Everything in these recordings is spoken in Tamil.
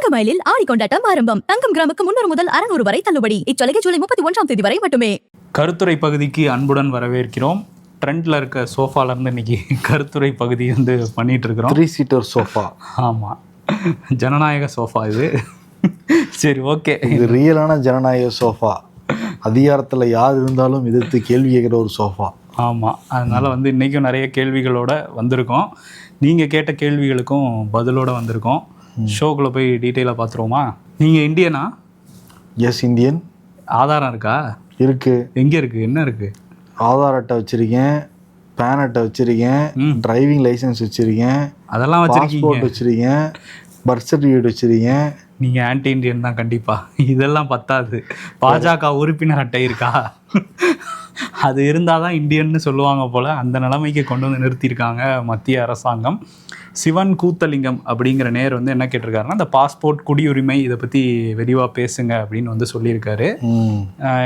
தங்கமயிலில் ஆடி கொண்டாட்டம் ஆரம்பம். தங்கம் கிராமுக்கு 300 முதல் 600 வரை தள்ளுபடி. இச்சலுகை ஜூலை 31ஆம் தேதி வரை மட்டுமே. கருத்துரை பகுதிக்கு அன்புடன் வரவேற்கிறோம். ட்ரெண்டில் இருக்க சோஃபாலேருந்து இன்னைக்கு கருத்துரை பகுதி வந்து பண்ணிட்டு இருக்கிறோம். 3 சீட்டர் சோஃபா. ஆமாம், ஜனநாயக சோஃபா இது. சரி, ஓகே, இது ரியலான ஜனநாயக சோஃபா. அதிகாரத்தில் யார் இருந்தாலும் எதிர்த்து கேள்வி கேட்குற ஒரு சோஃபா. ஆமாம், அதனால் வந்து இன்றைக்கும் நிறைய கேள்விகளோட வந்திருக்கோம். நீங்கள் கேட்ட கேள்விகளுக்கும் பதிலோடு வந்திருக்கோம். ஷோக்குள்ளே போய் டீட்டெயிலாக பார்த்துருவோமா? நீங்கள் இந்தியனா? S, Indian. ஆதாரம் இருக்கா? இருக்கு. எங்கே இருக்குது? என்ன இருக்குது? ஆதார் அட்டை வச்சுருக்கேன், பேன் அட்டை வச்சுருக்கேன், டிரைவிங் லைசன்ஸ் வச்சுருக்கேன், அதெல்லாம் பாஸ்போர்ட் வச்சுருக்கேன், பர்த் சர்டிஃபிகேட் வச்சுருக்கேன். நீங்கள் ஆன்டி இண்டியன் தான் கண்டிப்பாக. இதெல்லாம் பத்தாது. பாஜக உறுப்பினர் அட்டை இருக்கா? அது இருந்தால் தான் இந்தியன்னு சொல்லுவாங்க போல். அந்த நிலைமைக்கு கொண்டு வந்து நிறுத்தியிருக்காங்க மத்திய அரசாங்கம். சிவன் கூத்தலிங்கம் அப்படிங்கிற நேர் வந்து என்ன கேட்டிருக்காருன்னா, இந்த பாஸ்போர்ட் குடியுரிமை இதை பற்றி விரிவாக பேசுங்க அப்படின்னு வந்து சொல்லியிருக்காரு.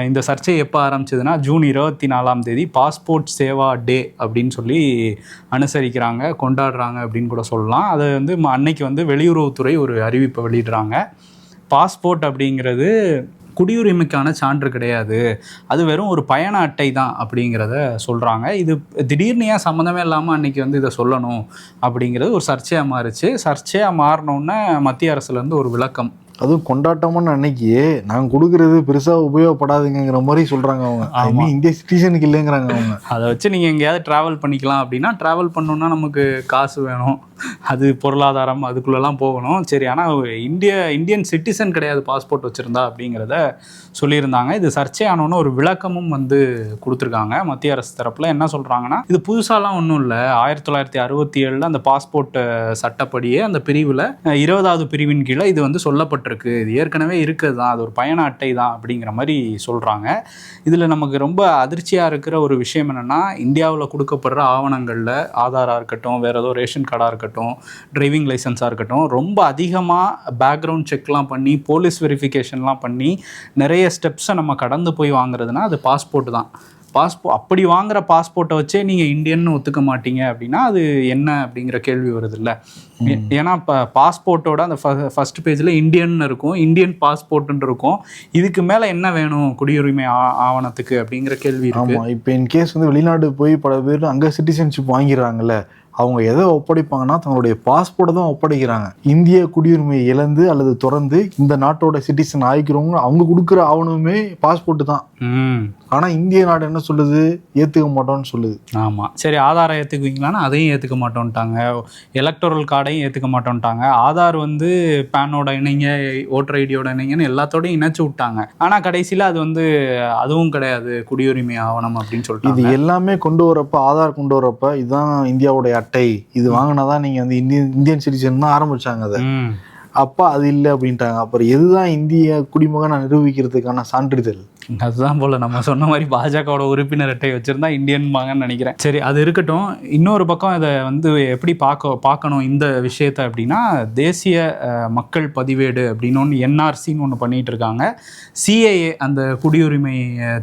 இந்த சர்ச்சை எப்போ ஆரம்பிச்சதுன்னா, ஜூன் 24ஆம் தேதி பாஸ்போர்ட் சேவா டே அப்படின்னு சொல்லி அனுசரிக்கிறாங்க, கொண்டாடுறாங்க அப்படின்னு கூட சொல்லலாம். அது வந்து அன்னைக்கு வந்து வெளியுறவுத்துறை ஒரு அறிவிப்பை வெளியிடுறாங்க. பாஸ்போர்ட் அப்படிங்கிறது குடியுரிமைக்கான சான்று கிடையாது, அது வெறும் ஒரு பயண அட்டை தான் அப்படிங்கிறத சொல்கிறாங்க. இது திடீர்னு ஏன் சம்மந்தமே இல்லாமல் அன்றைக்கி வந்து இதை சொல்லணும் அப்படிங்கிறது ஒரு சர்ச்சையாக மாறிச்சு. சர்ச்சையாக மாறினோன்னே மத்திய அரசுலேருந்து ஒரு விளக்கம். அதுவும் கொண்டாட்டமான அன்னைக்கு நாங்கள் கொடுக்குறது பெருசாக உபயோகப்படாதுங்கிற மாதிரி சொல்கிறாங்க அவங்க. ஆமாம், இந்திய சிட்டிசனுக்கு இல்லைங்கிறாங்க அவங்க. அதை வச்சு நீங்கள் எங்கேயாவது ட்ராவல் பண்ணிக்கலாம் அப்படின்னா, ட்ராவல் பண்ணணுன்னா நமக்கு காசு வேணும், அது பொருளாதாரம், அதுக்குள்ளெல்லாம் போகணும். சரி, ஆனால் இந்தியன் சிட்டிசன் கிடையாது பாஸ்போர்ட் வச்சுருந்தா அப்படிங்கிறத சொல்லியிருந்தாங்க. இது சர்ச்சையானோன்னு ஒரு விளக்கமும் வந்து கொடுத்துருக்காங்க மத்திய அரசு தரப்பில். என்ன சொல்கிறாங்கன்னா, இது புதுசாலாம் ஒன்றும் இல்லை. 1967 அந்த பாஸ்போர்ட் சட்டப்படியே அந்த பிரிவில் 20வது பிரிவின் கீழே இது வந்து சொல்லப்பட்டிருக்கு. இது ஏற்கனவே இருக்குது தான், அது ஒரு பயண அட்டை தான் அப்படிங்கிற மாதிரி சொல்கிறாங்க. இதில் நமக்கு ரொம்ப அதிர்ச்சியாக இருக்கிற ஒரு விஷயம் என்னென்னா, இந்தியாவில் கொடுக்கப்படுற ஆவணங்களில் ஆதாராக இருக்கட்டும், வேறு ஏதோ ரேஷன் கார்டாக இருக்கட்டும், டிரைவிங் லைசன்ஸாக இருக்கட்டும், ரொம்ப அதிகமாக பேக்ரவுண்ட் செக்லாம் பண்ணி, போலீஸ் வெரிஃபிகேஷன்லாம் பண்ணி நிறைய ஸ்டெப்ஸை நம்ம கடந்து போய் வாங்குறதுனா அது பாஸ்போர்ட் தான். அப்படி வாங்குற பாஸ்போர்ட்டை வச்சே நீங்கள் இந்தியன்னு ஒத்துக்க மாட்டீங்க அப்படின்னா அது என்ன அப்படிங்கிற கேள்வி வருது இல்லை? ஏன்னா இப்போ பாஸ்போர்ட்டோட அந்த ஃபர்ஸ்ட் பேஜில் இந்தியன் இருக்கும், இந்தியன் பாஸ்போர்ட்டுன்னு இருக்கும். இதுக்கு மேலே என்ன வேணும் குடியுரிமை ஆவணத்துக்கு அப்படிங்கிற கேள்வி இருக்கு. ஆமாம், இப்போ இன்கேஸ் வந்து வெளிநாடு போய் பல பேர் அங்கே சிட்டிசன்ஷிப் வாங்கிடுறாங்கல்ல, அவங்க எதை ஒப்படைப்பாங்கன்னா தங்களுடைய பாஸ்போர்ட்டை தான் ஒப்படைக்கிறாங்க. இந்திய குடியுரிமையை இழந்து அல்லது தொடர்ந்து இந்த நாட்டோட சிட்டிசன் ஆகிக்கிறவங்க அவங்க கொடுக்குற ஆவணமே பாஸ்போர்ட்டு தான். ஆனால் இந்திய நாடு என்ன சொல்லுது? ஏற்றுக்க மாட்டோம்னு சொல்லுது. ஆமாம், சரி, ஆதாரம் ஏற்றுக்குவீங்களான்னா அதையும் ஏற்றுக்க மாட்டோன்ட்டாங்க, எலக்டோரல் கார்டையும் ஏற்றுக்க மாட்டோன்ட்டாங்க. ஆதார் வந்து பேனோட இணைங்க, ஓட்டர் ஐடியோட இணைங்கன்னு எல்லாத்தோடையும் இணைச்சு விட்டாங்க. ஆனால் கடைசியில் அது வந்து அதுவும் கிடையாது குடியுரிமை ஆவணம் அப்படின்னு சொல்லிட்டு இது எல்லாமே கொண்டு வரப்ப, ஆதார் கொண்டு வரப்ப இதுதான் இந்தியாவுடைய அட்டை, இது வாங்கினாதான் நீங்கள் வந்து இந்தியன் சிட்டிசன் தான் ஆரம்பிச்சாங்க. அதை அப்பா அது இல்லை அப்படின்ட்டாங்க. அப்புறம் எதுதான் இந்திய குடிமகனை நிரூபிக்கிறதுக்கான சான்றிதழ்? அதுதான் போல் நம்ம சொன்ன மாதிரி பாஜகவோட உறுப்பினர் அட்டை வச்சுருந்தா இந்தியன் வாங்கன்னு நினைக்கிறேன். சரி, அது இருக்கட்டும். இன்னொரு பக்கம் இதை வந்து எப்படி பார்க்கணும் இந்த விஷயத்தை அப்படின்னா, தேசிய மக்கள் பதிவேடு அப்படின்னு ஒன்று என்ஆர்சின்னு ஒன்று பண்ணிகிட்டு இருக்காங்க. சிஏஏ அந்த குடியுரிமை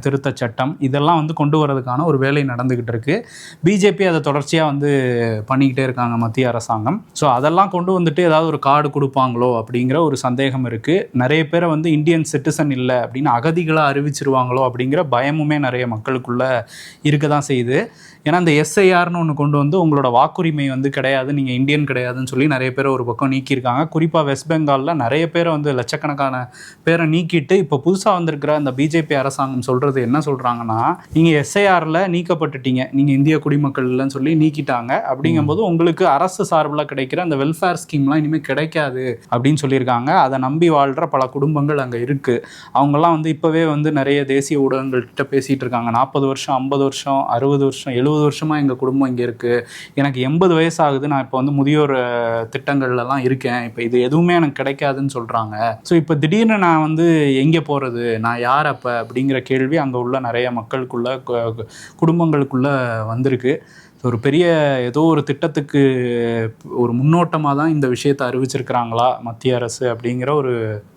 திருத்த சட்டம் இதெல்லாம் வந்து கொண்டு வரதுக்கான ஒரு வேலை நடந்துக்கிட்டு இருக்கு. பிஜேபி அதை தொடர்ச்சியாக வந்து பண்ணிக்கிட்டே இருக்காங்க மத்திய அரசாங்கம். ஸோ அதெல்லாம் கொண்டு வந்துட்டு ஏதாவது ஒரு கார்டு கொடுப்பாங்களோ அப்படிங்கிற ஒரு சந்தேகம் இருக்குது. நிறைய பேரை வந்து இந்தியன் சிட்டிசன் இல்லை அப்படின்னு அகதிகளாக அறிவிச்சிருவாங்களோ அப்படிங்கிற பயமுமே நிறைய மக்களுக்குள்ள இருக்க தான் செய்யுது. ஏன்னா இந்த எஸ்ஐஆர்னு ஒன்று கொண்டு வந்து உங்களோட வாக்குரிமை வந்து கிடையாது, நீங்கள் இந்தியன் கிடையாதுன்னு சொல்லி நிறைய பேரை ஒரு பக்கம் நீக்கியிருக்காங்க. குறிப்பாக வெஸ்ட் பெங்காலில் நிறைய பேரை வந்து லட்சக்கணக்கான பேரை நீக்கிட்டு இப்போ புதுசாக வந்திருக்கிற அந்த பிஜேபி அரசாங்கம் சொல்கிறது என்ன சொல்கிறாங்கன்னா, நீங்கள் எஸ்ஐஆரில் நீக்கப்பட்டுட்டீங்க, நீங்கள் இந்திய குடிமக்கள் இல்லைன்னு சொல்லி நீக்கிட்டாங்க. அப்படிங்கும்போது உங்களுக்கு அரசு சார்பில் கிடைக்கிற அந்த வெல்ஃபேர் ஸ்கீம்லாம் இனிமேல் கிடைக்காது அப்படின்னு சொல்லியிருக்காங்க. அதை நம்பி வாழ்கிற பல குடும்பங்கள் அங்கே இருக்குது. அவங்கெல்லாம் வந்து இப்போவே வந்து நிறைய தேசிய ஊடகங்கள்கிட்ட பேசிகிட்டு இருக்காங்க. 40 வருஷம், 50 வருஷம், 60 வருஷம், 70 வருஷமாக எங்கள் குடும்பம் இங்கே இருக்குது, எனக்கு 80 வயசு ஆகுது, நான் இப்போ வந்து முதியோர் திட்டங்கள்லாம் இருக்கேன், இப்போ இது எதுவுமே எனக்கு கிடைக்காதுன்னு சொல்கிறாங்க. ஸோ இப்போ திடீர்னு நான் வந்து எங்கே போகிறது, நான் யார் அப்போ அப்படிங்கிற கேள்வி அங்கே உள்ள நிறைய மக்களுக்குள்ள, குடும்பங்களுக்குள்ளே வந்திருக்கு. ஒரு பெரிய ஏதோ ஒரு திட்டத்துக்கு ஒரு முன்னோட்டமாக தான் இந்த விஷயத்தை அறிவிச்சிருக்கிறாங்களா மத்திய அரசு அப்படிங்கிற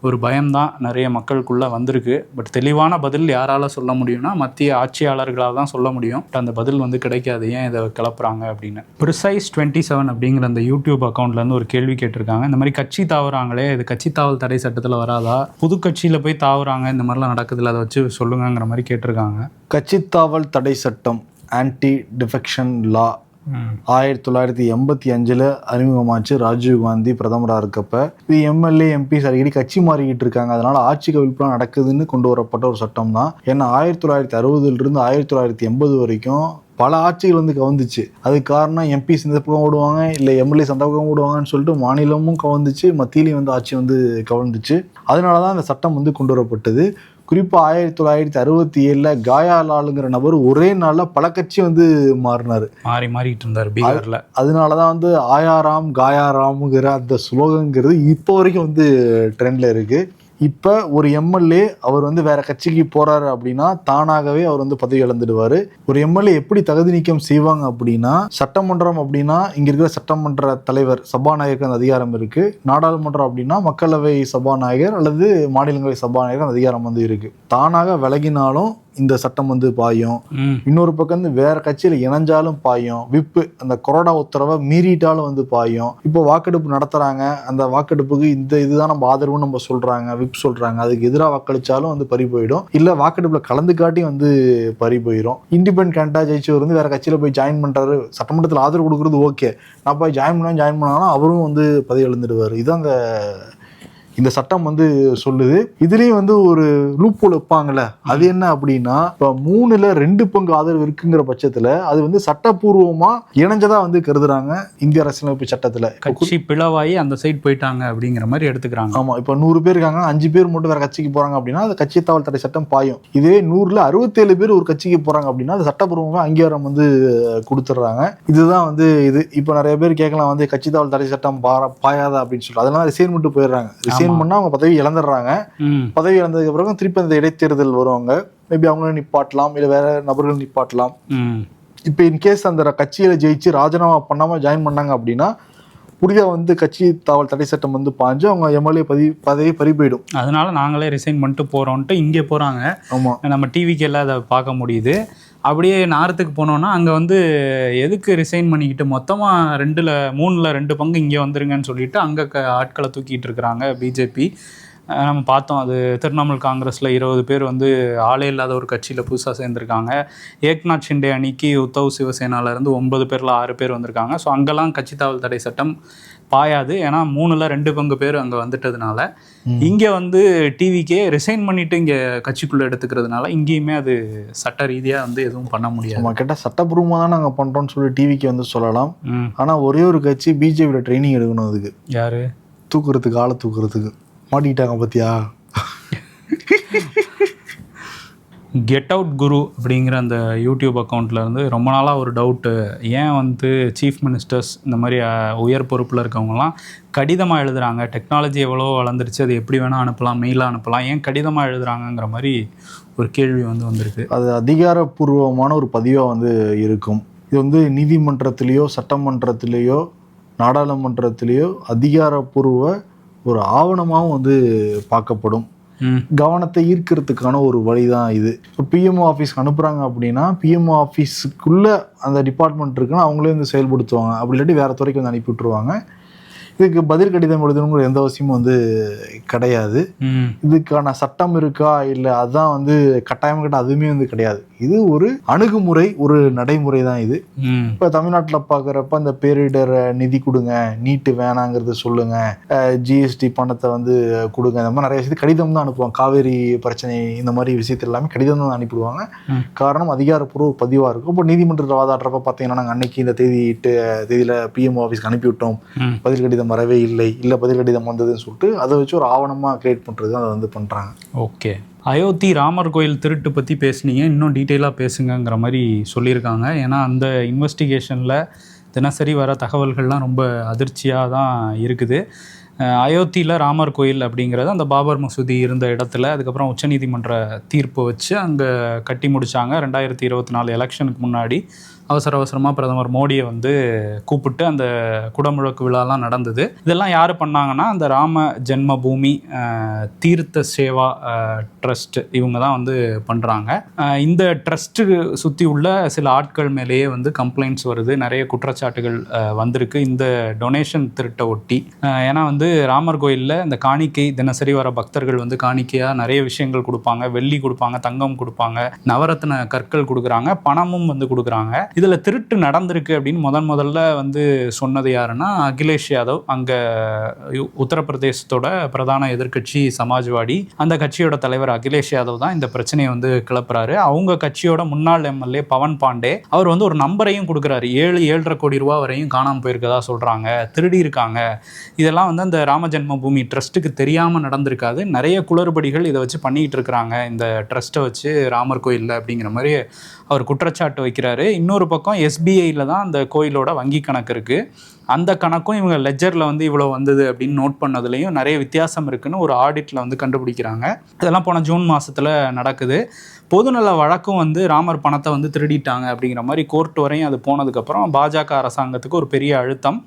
ஒரு பயம்தான் நிறைய மக்களுக்குள்ளே வந்திருக்கு. பட் தெளிவான பதில் யாரால் சொல்ல முடியும்னா மத்திய ஆட்சியாளர்களால் தான் சொல்ல முடியும். அந்த பதில் வந்து கிடைக்காது, ஏன் இதை கிளப்புறாங்க அப்படின்னு. ப்ரிசைஸ் 27 அப்படிங்கிற அந்த யூடியூப் அக்கௌண்ட்லேருந்து ஒரு கேள்வி கேட்டிருக்காங்க. இந்த மாதிரி கட்சி தாவுறாங்களே, இது கட்சி தாவல் தடை சட்டத்தில் வராதா? புது கட்சியில் போய் தாவுறாங்க, இந்த மாதிரிலாம் நடக்குதுல்ல, அதை வச்சு சொல்லுங்கிற மாதிரி கேட்டிருக்காங்க. கட்சி தாவல் தடை சட்டம் ஆன்டி டிஃபெக்ஷன் லா 1985 அறிமுகமாச்சு. ராஜீவ்காந்தி பிரதமராக இருக்கப்ப இது எம்எல்ஏ எம்பிஸ் அடிக்கடி கட்சி மாறிக்கிட்டு இருக்காங்க, அதனால ஆட்சி கவிழ்ப்புலாம் நடக்குதுன்னு கொண்டு வரப்பட்ட ஒரு சட்டம் தான். ஏன்னா 1960 1980 வரைக்கும் பல ஆட்சிகள் வந்து கவர்ந்துச்சு. அதுக்கு காரணம் எம்பிஸ் இந்த பக்கம் ஓடுவாங்க, இல்லை எம்எல்ஏஸ் அந்த பக்கம் ஓடுவாங்கன்னு சொல்லிட்டு மாநிலமும் கவர்ந்துச்சு, மத்தியிலையும் வந்து ஆட்சி வந்து கவர்ந்துச்சு. அதனால தான் இந்த சட்டம் வந்து கொண்டு வரப்பட்டது. குறிப்பாக 1967 காயாலாலுங்கிற நபர் ஒரே நாளில் பல கட்சி வந்து மாறிட்டு இருந்தார் பீகாரில். அதனால தான் வந்து ஆயாராம் காயாராம்ங்கிற அந்த ஸ்லோகங்கிறது இப்போ வரைக்கும் வந்து ட்ரெண்டில் இருக்குது. இப்போ ஒரு எம்எல்ஏ அவர் வந்து வேற கட்சிக்கு போறாரு அப்படின்னா தானாகவே அவர் வந்து பதவி இழந்துடுவார். ஒரு எம்எல்ஏ எப்படி தகுதி நீக்கம் செய்வாங்க அப்படின்னா, சட்டமன்றம் அப்படின்னா இங்க இருக்கிற சட்டமன்ற தலைவர் சபாநாயகருக்கு அந்த அதிகாரம் இருக்கு. நாடாளுமன்றம் அப்படின்னா மக்களவை சபாநாயகர் அல்லது மாநிலங்களவை சபாநாயகர் அந்த அதிகாரம் வந்து இருக்கு. தானாக விலகினாலும் இந்த சட்டம் வந்து பாயும். இன்னொரு பக்கம் வந்து வேற கட்சியில இணைஞ்சாலும் பாயும். விப்பு அந்த கொரோனா உத்தரவை மீறிட்டாலும் வந்து பாயும். இப்போ வாக்கெடுப்பு நடத்துறாங்க, அந்த வாக்கெடுப்புக்கு இந்த இதுதான் நம்ம ஆதரவுன்னு நம்ம சொல்றாங்க, விப் சொல்றாங்க, அதுக்கு எதிராக வாக்களிச்சாலும் வந்து பறி போயிடும். இல்ல வாக்கெடுப்புல கலந்து காட்டி வந்து பறி போயிடும். இண்டிபெண்ட் கேண்டா ஜெயிச்சவர் வந்து வேற கட்சியில போய் ஜாயின் பண்றாரு, சட்டமன்றத்தில் ஆதரவு கொடுக்கறது ஓகே, நான் போய் ஜாயின் பண்ணாலும் அவரும் வந்து பதவி இழந்துடுவார். இதுதான் இந்த சட்டம் வந்து சொல்லுது. இதுலயும் வந்து ஒரு லூப் ஹோல் வைப்பாங்கல்ல, அது என்ன அப்படின்னா, இப்போ 3/2 பங்கு ஆதரவு இருக்குங்கிற பட்சத்துல அது வந்து சட்டப்பூர்வமா இணைஞ்சதா வந்து கருதுறாங்க இந்திய அரசியலமைப்பு சட்டத்துல. கட்சி பிளவாயி அந்த சைட் போயிட்டாங்க அப்படிங்கிற மாதிரி எடுத்துக்கிறாங்க. ஆமா, இப்போ 100 பேர் இருக்காங்க, 5 பேர் மட்டும் வேற கட்சிக்கு போறாங்க அப்படின்னா அது கட்சி தாவல் தடை சட்டம் பாயும். இதுவே 100ல் 67 பேர் ஒரு கட்சிக்கு போறாங்க அப்படின்னா அது சட்டப்பூர்வமா அங்கீகாரம் வந்து கொடுத்துட்றாங்க. இதுதான் வந்து இது. இப்போ நிறைய பேர் கேட்கலாம் வந்து கட்சி தாவல் தடை சட்டம் பாயாதா அப்படின்னு சொல்லிட்டு, அதனால ரிசைன் மட்டும் போயிடுறாங்க. பண்ணா அவங்க பதவி இழந்துடுறாங்க. பதவி இழந்ததுக்கு பிறகு திருப்பி அந்த இடைத்தேர்தல் வருவாங்க. மேபி அவங்கள நிப்பாட்டலாம், இல்ல வேற நபர்கள் நிப்பாட்டலாம். இப்ப இன்கேஸ் அந்த கட்சியில ஜெயிச்சு ராஜினாமா பண்ணாம ஜாயின் பண்ணாங்க அப்படின்னா புதிய வந்து கட்சி தாவல் தடை சட்டம் வந்து பாஞ்சு அவங்க எம்எல்ஏ பதவி பறி போயிடும். அதனால நாங்களே ரிசைன் பண்ணிட்டு போறோம்ட்டு இங்கே போறாங்க. ஆமா, நம்ம டிவிக்கு எல்லாம் அதை பார்க்க முடியுது. அப்படியே நார்த்துக்கு போனோன்னா அங்கே வந்து எதுக்கு ரிசைன் பண்ணிக்கிட்டு மொத்தமாக 3/2 பங்கு இங்கே வந்துருங்கன்னு சொல்லிட்டு அங்கே ஆட்களை தூக்கிட்டு இருக்கிறாங்க பிஜேபி. நம்ம பார்த்தோம், அது திரிணாமுல் காங்கிரஸில் 20 பேர் வந்து ஆளே இல்லாத ஒரு கட்சியில் புதுசாக சேர்ந்துருக்காங்க. ஏக்நாத் ஷிண்டே அணிக்கு உத்தவ் சிவசேனாவிலேருந்து 9 பேரில் 6 பேர் வந்திருக்காங்க. ஸோ அங்கெல்லாம் கட்சி தாவல் தடை சட்டம் பாயாது, ஏன்னா 3/2 பங்கு பேர் அங்கே வந்துட்டதுனால. இங்கே வந்து டிவிக்கே ரிசைன் பண்ணிட்டு இங்கே கட்சிக்குள்ளே எடுத்துக்கிறதுனால இங்கேயுமே அது சட்ட ரீதியாக வந்து எதுவும் பண்ண முடியாது. நம்ம கேட்டால் சட்டப்பூர்வமாக தான் நாங்கள் பண்ணுறோம்னு சொல்லி டிவிக்கு வந்து சொல்லலாம். ஆனால் ஒரே ஒரு கட்சி பிஜேபியோட ட்ரைனிங் எடுக்கணும். அதுக்கு யார் தூக்குறதுக்கு, ஆளை தூக்குறதுக்கு மாட்டிக்கிட்டாங்க பார்த்தியா. கெட் அவுட் குரு அப்படிங்கிற அந்த யூடியூப் அக்கௌண்ட்டில் இருந்து ரொம்ப நாளாக ஒரு டவுட்டு, ஏன் வந்து சீஃப் மினிஸ்டர்ஸ் இந்த மாதிரி உயர் பொறுப்பில் இருக்கவங்கலாம் கடிதமாக எழுதுகிறாங்க. டெக்னாலஜி எவ்வளோ வளர்ந்துருச்சு, அது எப்படி வேணால் அனுப்பலாம், மெயிலாக அனுப்பலாம், ஏன் கடிதமாக எழுதுகிறாங்கங்கிற மாதிரி ஒரு கேள்வி வந்து வந்திருக்கு. அது அதிகாரப்பூர்வமான ஒரு பதிவாக வந்து இருக்கும். இது வந்து நீதிமன்றத்திலேயோ சட்டமன்றத்திலேயோ நாடாளுமன்றத்திலேயோ அதிகாரப்பூர்வ ஒரு ஆவணமாகவும் வந்து பார்க்கப்படும். கவனத்தை ஈர்க்கிறதுக்கான ஒரு வழிதான் இது. இப்போ பிஎம்ஓ ஆஃபீஸ்க்கு அனுப்புகிறாங்க அப்படின்னா பிஎம்ஓ ஆஃபீஸுக்குள்ளே அந்த டிபார்ட்மெண்ட் இருக்குன்னா அவங்களே வந்து செயல்படுத்துவாங்க. அப்படி இல்லாட்டி வேறு துறைக்கு வந்து அனுப்பி விட்டுருவாங்க. இதுக்கு பதில் கடிதம் எழுதணுங்கிற எந்த அவசியமும் வந்து கிடையாது. இதுக்கான சட்டம் இருக்கா இல்லை அதுதான் வந்து கட்டாயம் கிட்ட அதுவுமே வந்து கிடையாது. இது ஒரு அணுகுமுறை, ஒரு நடைமுறை தான் இது. இப்போ தமிழ்நாட்டில் பார்க்குறப்ப அந்த பேரிடர் நிதி கொடுங்க, நீட்டு வேணாங்கிறது சொல்லுங்க, ஜிஎஸ்டி பணத்தை வந்து கொடுங்க, இந்த மாதிரி நிறைய விஷயத்து கடிதம் தான் அனுப்புவாங்க. காவேரி பிரச்சனை இந்த மாதிரி விஷயத்தில் எல்லாமே கடிதம் தான் அனுப்பிடுவாங்க. காரணம் அதிகாரப்பூர்வ பதிவாக இருக்கும். இப்போ நீதிமன்றத்தில் வாதாடுறப்ப பார்த்தீங்கன்னா நாங்கள் அன்னைக்கு இந்த தேதியில் பிஎம்ஓ ஆஃபீஸ்க்கு அனுப்பிவிட்டோம், பதில் கடிதம் வரவே இல்லை பதில் கடிதம் வந்ததுன்னு சொல்லிட்டு அதை வச்சு ஒரு ஆவணமாக கிரியேட் பண்ணுறது அதை வந்து பண்ணுறாங்க. ஓகே, அயோத்தி ராமர் கோயில் திருட்டு பற்றி பேசுனீங்க, இன்னும் டீட்டெயிலாக பேசுங்கிற மாதிரி சொல்லியிருக்காங்க. ஏன்னா அந்த இன்வெஸ்டிகேஷனில் தினசரி வர தகவல்கள்லாம் ரொம்ப அதிர்ச்சியாக தான் இருக்குது. அயோத்தியில் ராமர் கோயில் அப்படிங்கிறது அந்த பாபர் மசூதி இருந்த இடத்துல அதுக்கப்புறம் உச்சநீதிமன்ற தீர்ப்பு வச்சு அங்கே கட்டி முடித்தாங்க 2024 எலெக்ஷனுக்கு முன்னாடி. அவசரமாக பிரதமர் மோடியை வந்து கூப்பிட்டு அந்த குடமுழக்கு விழாலாம் நடந்தது. இதெல்லாம் யார் பண்ணாங்கன்னா அந்த ராம ஜென்ம பூமி தீர்த்த சேவா ட்ரஸ்ட் இவங்க தான் வந்து பண்ணுறாங்க. இந்த ட்ரஸ்ட்டு சுற்றி உள்ள சில ஆட்கள் மேலேயே வந்து கம்ப்ளைண்ட்ஸ் வருது, நிறைய குற்றச்சாட்டுகள் வந்திருக்கு இந்த டொனேஷன் திருட்டை ஒட்டி. ஏன்னா வந்து ராமர் கோயிலில் இந்த காணிக்கை தினசரி வர பக்தர்கள் வந்து காணிக்கையாக நிறைய விஷயங்கள் கொடுப்பாங்க, வெள்ளி கொடுப்பாங்க, தங்கம் கொடுப்பாங்க, நவரத்ன கற்கள் கொடுக்குறாங்க, பணமும் வந்து கொடுக்குறாங்க. இதில் திருட்டு நடந்திருக்கு அப்படின்னு முதல்ல வந்து சொன்னது யாருன்னா அகிலேஷ் யாதவ், அங்கே உத்தரப்பிரதேசத்தோட பிரதான எதிர்க்கட்சி சமாஜ்வாடி, அந்த கட்சியோட தலைவர் அகிலேஷ் யாதவ் தான் இந்த பிரச்சனையை வந்து கிளப்புறாரு. அவங்க கட்சியோட முன்னாள் எம்எல்ஏ பவன் பாண்டே அவர் வந்து ஒரு நம்பரையும் கொடுக்குறாரு, 7-7.5 கோடி ரூபா வரையும் காணாமல் போயிருக்கதா சொல்கிறாங்க, திருடி இருக்காங்க. இதெல்லாம் வந்து அந்த ராம ஜென்ம பூமி ட்ரஸ்ட்டுக்கு தெரியாமல் நடந்திருக்காது, நிறைய குளறுபடிகள் இதை வச்சு பண்ணிக்கிட்டு இருக்கிறாங்க இந்த ட்ரஸ்ட்டை வச்சு ராமர் கோயிலில் அப்படிங்கிற மாதிரி அவர் குற்றச்சாட்டு வைக்கிறாரு. இன்னொரு பக்கம் எஸ்பிஐயில் தான் அந்த கோயிலோட வங்கி கணக்கு இருக்குது, அந்த கணக்கும் இவங்க லெஜரில் வந்து இவ்வளோ வந்தது அப்படின்னு நோட் பண்ணதுலேயும் நிறைய வித்தியாசம் இருக்குன்னு ஒரு ஆடிட்டில் வந்து கண்டுபிடிக்கிறாங்க. இதெல்லாம் போன ஜூன் மாதத்தில் நடக்குது. பொதுநல வழக்கும் வந்து ராமர் பணத்தை வந்து திருடிட்டாங்க அப்படிங்கிற மாதிரி கோர்ட் வரையும் அது போனதுக்கப்புறம் பாஜக அரசாங்கத்துக்கு ஒரு பெரிய அழுத்தம்.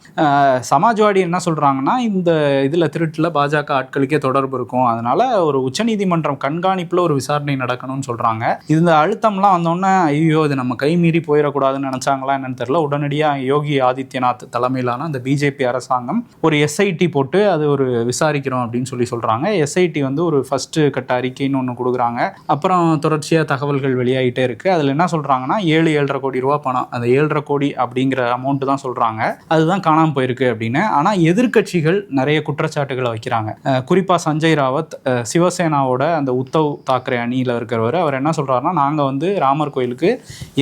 சமாஜ்வாடி என்ன சொல்கிறாங்கன்னா இந்த இதில் திருட்டில் பாஜக ஆட்களுக்கே தொடர்பு இருக்கும், அதனால் ஒரு உச்சநீதிமன்றம் கண்காணிப்பில் ஒரு விசாரணை நடக்கணும்னு சொல்கிறாங்க. இந்த அழுத்தம்லாம் வந்தோடனே ஐயோ இது நம்ம கை மீறி போயிடக்கூடாதுன்னு நினச்சாங்களா என்னன்னு தெரியல, உடனடியாக யோகி ஆதித்யநாத் தலைமையிலான அந்த பிஜேபி அரசாங்கம் ஒரு எஸ்ஐடி போட்டு அது ஒரு விசாரிக்கிறோம் அப்படின்னு சொல்கிறாங்க. எஸ்ஐடி வந்து ஒரு ஃபஸ்ட்டு கட்ட அறிக்கைன்னு ஒன்று கொடுக்குறாங்க. அப்புறம் தொடர்ச்சியாக தகவல்கள் வெளியாகிட்டே இருக்குது. அதில் என்ன சொல்கிறாங்கன்னா 7-7.5 கோடி ரூபா பணம், அந்த 7.5 கோடி அப்படிங்கிற அமௌண்ட்டு தான் சொல்கிறாங்க, அதுதான் காணாமல் போயிருக்கு அப்படின்னு. ஆனால் எதிர்க்கட்சிகள் நிறைய குற்றச்சாட்டுகளை வைக்கிறாங்க. குறிப்பாக சஞ்சய் ராவத் சிவசேனாவோட அந்த உத்தவ் தாக்கரே அணியில் இருக்கிறவர், அவர் என்ன சொல்கிறாருன்னா நாங்கள் வந்து ராமர் கோயிலுக்கு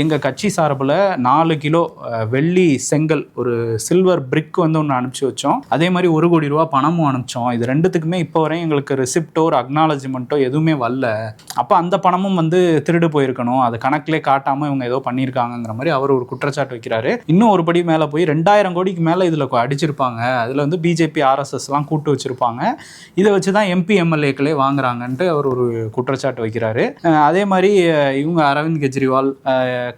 எங்கள் கட்சி சார்பில் 4 கிலோ வெள்ளி செங்கல், ஒரு சில்வர் பிரிக் வந்து ஒன்று அனுப்பிச்சி வச்சோம், அதே மாதிரி 1 கோடி ரூபா பணமும் அனுப்பிச்சோம். இது ரெண்டுத்துக்குமே இப்போ வரையும் எங்களுக்கு ரெசிப்டோ ஒரு அக்னாலஜ்மெண்ட்டோ எதுவுமே வரல. அப்போ அந்த பணமும் வந்து திருடு போயிருக்கணும், அது கணக்கிலே காட்டாமல் இவங்க ஏதோ பண்ணியிருக்காங்கிற மாதிரி அவர் ஒரு குற்றச்சாட்டு வைக்கிறாரு. இன்னும் ஒரு படி மேலே போய் 2000 கோடிக்கு மேலே இதில் அடிச்சிருப்பாங்க, அதில் வந்து பிஜேபி ஆர்எஸ்எஸ்லாம் கூட்டு வச்சுருப்பாங்க, இதை வச்சு தான் எம்பி எம்எல்ஏக்களே வாங்குறாங்கன்ட்டு அவர் ஒரு குற்றச்சாட்டு வைக்கிறாரு. அதே மாதிரி இவங்க அரவிந்த் கெஜ்ரிவால்,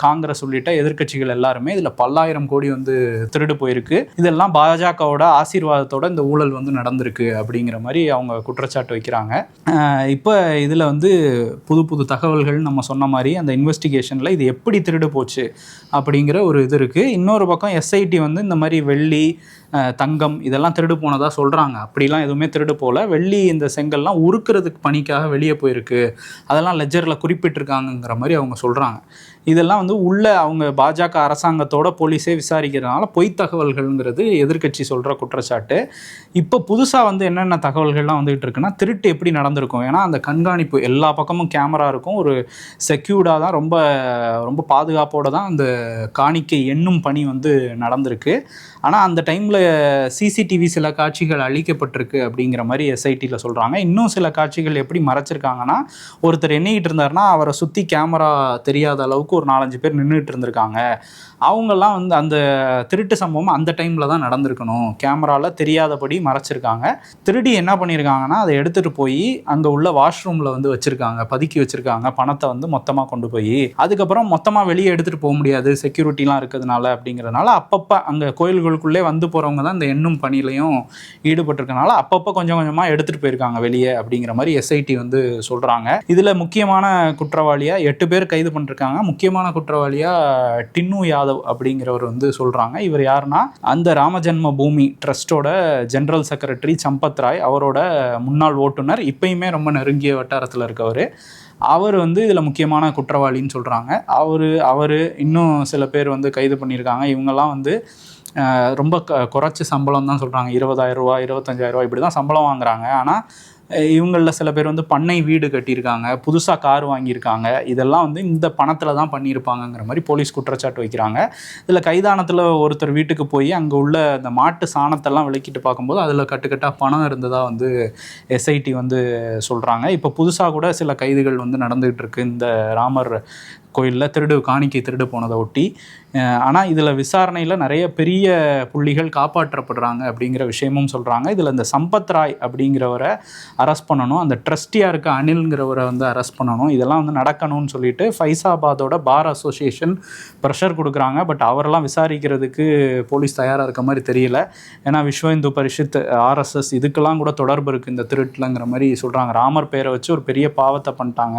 காங்கிரஸ் உள்ளிட்ட எதிர்க்கட்சிகள் எல்லாருமே இதில் 10,000 கோடி வந்து திருடு போயிருக்கு, இதெல்லாம் பாஜகவோட ஆசீர்வாதத்தோட இந்த ஊழல் வந்து நடந்திருக்கு அப்படிங்கிற மாதிரி அவங்க குற்றச்சாட்டு வைக்கிறாங்க. இப்போ இதில் வந்து புது தகவல்கள் நம்ம சொன்ன மாதிரி அந்த இன்வெஸ்டிகேஷனில் இது எப்படி திருடு போச்சு அப்படிங்கிற ஒரு இது இருக்குது. இன்னொரு பக்கம் எஸ்ஐடி வந்து இந்த மாதிரி வெள்ளி தங்கம் இதெல்லாம் திருடு போனதாக சொல்கிறாங்க. அப்படிலாம் எதுவுமே திருடு போகல, வெள்ளி இந்த செங்கல்லாம் உருக்கிறதுக்கு பணிக்காக வெளியே போயிருக்கு, அதெல்லாம் லெஜரில் குறிப்பிட்டிருக்காங்கங்கிற மாதிரி அவங்க சொல்கிறாங்க. இதெல்லாம் வந்து உள்ள அவங்க பாஜக அரசாங்கத்தோட போலீஸே விசாரிக்கிறதுனால பொய் தகவல்கள்ங்கிறது எதிர்க்கட்சி சொல்கிற குற்றச்சாட்டு. இப்போ புதுசாக வந்து என்னென்ன தகவல்கள்லாம் வந்துகிட்டு இருக்குன்னா திருட்டு எப்படி நடந்திருக்கும், ஏன்னா அந்த கண்காணிப்பு எல்லா பக்கமும் கேமரா இருக்கும், ஒரு செக்யூர்டாக தான் ரொம்ப ரொம்ப பாதுகாப்போடு தான் அந்த காணிக்கை எண்ணும் பணி வந்து நடந்திருக்கு. ஆனால் அந்த டைமில் சிசிடிவி சில காட்சிகள் அழிக்கப்பட்டிருக்கு அப்படிங்கிற மாதிரி எஸ்ஐடியில் சொல்கிறாங்க. இன்னும் சில காட்சிகள் எப்படி மறைச்சிருக்காங்கன்னா ஒருத்தர் எண்ணிக்கிட்டு இருந்தாருன்னா அவரை சுற்றி கேமரா தெரியாத அளவுக்கு ஒரு 4-5 பேர் நின்றுட்டு இருந்திருக்காங்க. அவங்கெல்லாம் வந்து அந்த திருட்டு சம்பவம் அந்த டைமில் தான் நடந்திருக்கணும், கேமராவில் தெரியாதபடி மறைச்சிருக்காங்க. திருடி என்ன பண்ணியிருக்காங்கன்னா அதை எடுத்துகிட்டு போய் அங்கே உள்ள வாஷ்ரூமில் வந்து வச்சுருக்காங்க, பதுக்கி வச்சுருக்காங்க, பணத்தை வந்து மொத்தமாக கொண்டு போய். அதுக்கப்புறம் மொத்தமாக வெளியே எடுத்துகிட்டு போக முடியாது செக்யூரிட்டிலாம் இருக்கிறதுனால அப்படிங்கிறதுனால அப்பப்போ அங்கே கோயில்களுக்குள்ளே வந்து போகிறவங்க தான் இந்த எண்ணும் பணியிலையும் ஈடுபட்டிருக்கனால அப்பப்போ கொஞ்சம் கொஞ்சமாக எடுத்துகிட்டு போயிருக்காங்க வெளியே அப்படிங்கிற மாதிரி எஸ்ஐடி வந்து சொல்கிறாங்க. இதில் முக்கியமான குற்றவாளியாக 8 பேர் கைது பண்ணிருக்காங்க. முக்கியமான குற்றவாளியாக டின்னு யாதவ் அப்படிங்கிறவர் வந்து சொல்கிறாங்க. இவர் யாருன்னா அந்த ராமஜென்ம பூமி ட்ரஸ்டோட ஜெனரல் செக்ரட்டரி சம்பத் ராய், அவரோட முன்னாள் ஓட்டுநர், இப்பயுமே ரொம்ப நெருங்கிய வட்டாரத்தில் இருக்கவர். அவர் வந்து இதில் முக்கியமான குற்றவாளின்னு சொல்கிறாங்க. அவர் இன்னும் சில பேர் வந்து கைது பண்ணியிருக்காங்க. இவங்கெல்லாம் வந்து ரொம்ப குறைச்சி சம்பளம் தான் சொல்கிறாங்க, 20,000 ரூபா 25,000 ரூபா இப்படி தான் சம்பளம் வாங்குறாங்க. ஆனால் இவங்களில் சில பேர் வந்து பண்ணை வீடு கட்டியிருக்காங்க, புதுசாக கார் வாங்கியிருக்காங்க, இதெல்லாம் வந்து இந்த பணத்தில் தான் பண்ணியிருப்பாங்கங்கிற மாதிரி போலீஸ் குற்றச்சாட்டு வைக்கிறாங்க. இதில் கைதானத்தில் ஒருத்தர் வீட்டுக்கு போய் அங்கே உள்ள அந்த மாட்டு சாணத்தெல்லாம் விளக்கிட்டு பார்க்கும்போது அதில் கட்டுக்கட்டாக பணம் இருந்ததாக வந்து எஸ்ஐடி வந்து சொல்கிறாங்க. இப்போ புதுசாக கூட சில கைதுகள் வந்து நடந்துகிட்டு இருக்கு இந்த ராமர் கோயிலில் காணிக்கை திருடு போனதை ஒட்டி. ஆனால் இதில் விசாரணையில் நிறைய பெரிய புள்ளிகள் காப்பாற்றப்படுறாங்க அப்படிங்கிற விஷயமும் சொல்கிறாங்க. இதில் இந்த சம்பத் ராய் அப்படிங்கிறவரை அரெஸ்ட் பண்ணணும், அந்த ட்ரஸ்டியாக இருக்க அனில்ங்கிறவரை வந்து அரெஸ்ட் பண்ணணும், இதெல்லாம் வந்து நடக்கணும்னு சொல்லிட்டு ஃபைசாபாதோட பார் அசோசியேஷன் ப்ரெஷர் கொடுக்குறாங்க. பட் அவரெல்லாம் விசாரிக்கிறதுக்கு போலீஸ் தயாராக இருக்க மாதிரி தெரியல. ஏன்னா விஸ்வ இந்து பரிஷத், ஆர்எஸ்எஸ் இதுக்கெல்லாம் கூட தொடர்பு இருக்குது இந்த திருட்டுலங்கிற மாதிரி சொல்கிறாங்க. ராமர் பேரை வச்சு ஒரு பெரிய பாவத்தை பண்ணிட்டாங்க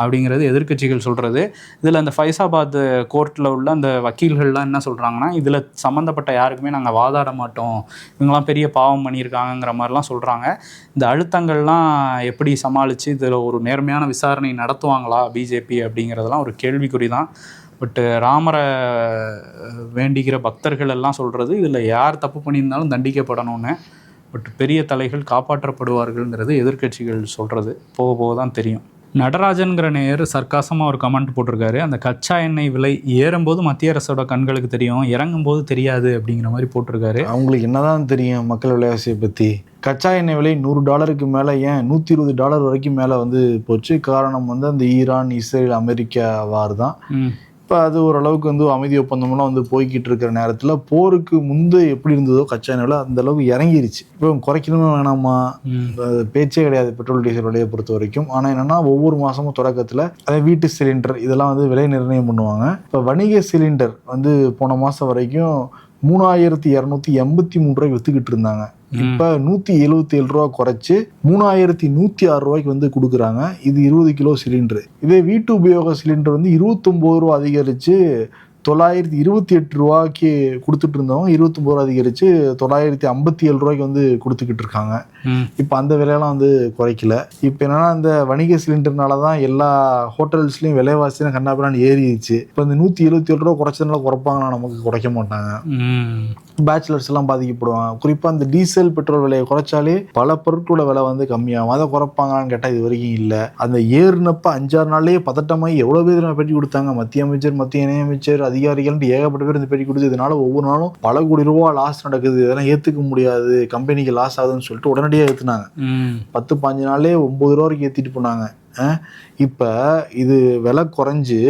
அப்படிங்கிறது எதிர்க்கட்சிகள் சொல்கிறது. இதில் அந்த ஃபைசாபாத் கோர்ட்டில் உள்ள அந்த வக்கீல்கள்லாம் என்ன சொல்கிறாங்கன்னா, இதில் சம்மந்தப்பட்ட யாருக்குமே நாங்கள் வாதாட மாட்டோம், இவங்கெல்லாம் பெரிய பாவம் பண்ணியிருக்காங்கங்கிற மாதிரிலாம் சொல்கிறாங்க. இந்த அழுத்தங்கள்லாம் எப்படி சமாளித்து இதில் ஒரு நேர்மையான விசாரணை நடத்துவாங்களா பிஜேபி அப்படிங்கிறதெல்லாம் ஒரு கேள்விக்குறி தான். பட்டு ராமரை வேண்டிக்கிற பக்தர்கள் எல்லாம் சொல்கிறது இதில் யார் தப்பு பண்ணியிருந்தாலும் தண்டிக்கப்படணும்னு. பட் பெரிய தலைகள் காப்பாற்றப்படுவார்கள்ங்கிறது எதிர்க்கட்சிகள் சொல்கிறது. போக போக தான் தெரியும். நடராஜன்கிற நேயர் சர்க்காசமாக ஒரு கமெண்ட் போட்டிருக்காரு. அந்த கச்சா எண்ணெய் விலை ஏறும்போது மத்திய அரசோட கண்களுக்கு தெரியும், இறங்கும்போது தெரியாது அப்படிங்கிற மாதிரி போட்டிருக்காரு. அவங்களுக்கு என்னதான் தெரியும் மக்கள் விலைவாசியை பற்றி? கச்சா எண்ணெய் விலை $100 மேலே, ஏன் $120 வரைக்கும் மேலே வந்து போச்சு. காரணம் வந்து அந்த ஈரான், இஸ்ரேல், அமெரிக்கா வார் தான். இப்போ அது ஓரளவுக்கு வந்து அமைதி ஒப்பந்தம்லாம் வந்து போய்கிட்டு இருக்கிற நேரத்தில் போருக்கு முன்பு எப்படி இருந்ததோ கச்சா எண்ணெய் அந்த அளவுக்கு இறங்கிருச்சு. இப்போ குறைக்கணுமே வேணாமா, பேச்சே கிடையாது பெட்ரோல் டீசல் விலையை பொறுத்த வரைக்கும். ஆனால் என்னென்னா ஒவ்வொரு மாதமும் தொடக்கத்தில் அதே வீட்டு சிலிண்டர் இதெல்லாம் வந்து விலை நிர்ணயம் பண்ணுவாங்க. இப்போ வணிக சிலிண்டர் வந்து போன மாதம் வரைக்கும் 3283 விற்றுக்கிட்டு இருந்தாங்க. இப்போ 177 ரூபா குறைச்சி 3106 ரூபாய்க்கு வந்து கொடுக்குறாங்க. இது 20 கிலோ சிலிண்டரு. இதே வீட்டு உபயோக சிலிண்டர் வந்து 29 ரூபா அதிகரித்து 928 ரூபாய்க்கு கொடுத்துட்டு இருந்தவங்க 29 ரூபா அதிகரித்து 957 ரூபாய்க்கு வந்து கொடுத்துக்கிட்டு இருக்காங்க. இப்போ அந்த விலையெல்லாம் வந்து குறைக்கல. இப்போ என்னன்னா இந்த வணிக சிலிண்டர்னால தான் எல்லா ஹோட்டல்ஸ்லையும் விலைவாசிலாம் கண்ணாபிரான்னு ஏறிடுச்சு. இப்போ இந்த 177 ரூபா குறைச்சதுனால குறைப்பாங்கன்னா நமக்கு குறைக்க மாட்டாங்க. பேச்சுலர்ஸ் எல்லாம் பாதிக்கப்படுவாங்க. குறிப்பாக இந்த டீசல் பெட்ரோல் விலையை குறைச்சாலே பல பொருட்களோட விலை வந்து கம்மியாகும். அதை குறைப்பாங்களான்னு கேட்டால் இது வரைக்கும் இல்லை. அந்த ஏறுனப்ப 5-6 நாள்லேயே பதட்டமாகி எவ்வளோ பேர் பேட்டி கொடுத்தாங்க. மத்திய அமைச்சர், மத்திய இணையமைச்சர், அதிகாரிகள் ஏகப்பட்ட பேர் இந்த பேட்டி கொடுத்து இதனால ஒவ்வொரு நாளும் பல கோடி ரூபா லாஸ் நடக்குது, இதெல்லாம் ஏற்றுக்க முடியாது, கம்பெனிக்கு லாஸ் ஆகுதுன்னு சொல்லிட்டு உடனடியாக ஏற்றுனாங்க. 10-15 நாளே 9 ரூபா வரைக்கும் ஏற்றிட்டு போனாங்க. இப்போ இது விலை குறைஞ்சு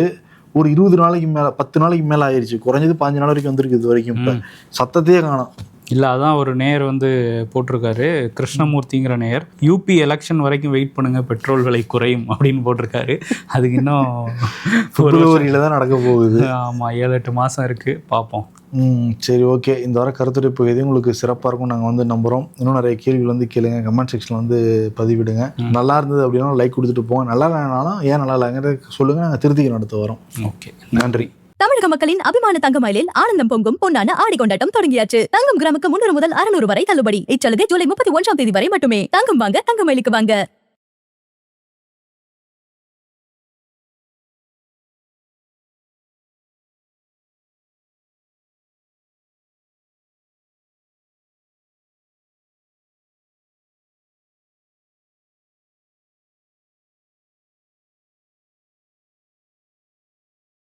ஒரு 20 நாளைக்கு மேலே 10 நாளைக்கு மேலே ஆயிடுச்சு. குறைஞ்சது 15 நாள் வரைக்கும் வந்திருக்கு இது வரைக்கும். இப்போ சத்தத்தையே காணோம். இல்லை, அதான் ஒரு நேயர் வந்து போட்டிருக்காரு, கிருஷ்ணமூர்த்திங்கிற நேயர், யூபி எலெக்ஷன் வரைக்கும் வெயிட் பண்ணுங்க பெட்ரோல் விலை குறையும் அப்படின்னு போட்டிருக்காரு. அதுக்கு இன்னும் பிப்ரவரியில தான் நடக்க போகுது. ஆமாம், 7-8 மாதம் இருக்குது, பார்ப்போம். சரி, ஓகே. இந்த வார கருத்துரை பகுதி உங்களுக்கு சிறப்பாக இருக்கும் நாங்கள் வந்து நம்புகிறோம். இன்னும் நிறைய கேள்விகள் வந்து கேளுங்க, கமெண்ட் செக்ஷனில் வந்து பதிவிடுங்க. நல்லா இருந்தது அப்படின்னா லைக் கொடுத்துட்டு போங்க, நல்லா இல்லைனாலும் ஏன் நல்லா இல்லைங்கிறத சொல்லுங்கள், நாங்கள் திருத்திக்க நடத்த வரோம். ஓகே, நன்றி. தமிழக மக்களின் அபிமான தங்கமயிலில் ஆனந்தம் பொங்கும் பொன்னான ஆடி கொண்டாட்டம் தொடங்கியாச்சு. தங்கம் கிராமுக்கு 300 முதல் 600 வரை தள்ளுபடி. இச்சலுகை ஜூலை 31 வரை மட்டுமே. தங்கம் வாங்க, தங்கமயிலுக்கு வாங்க.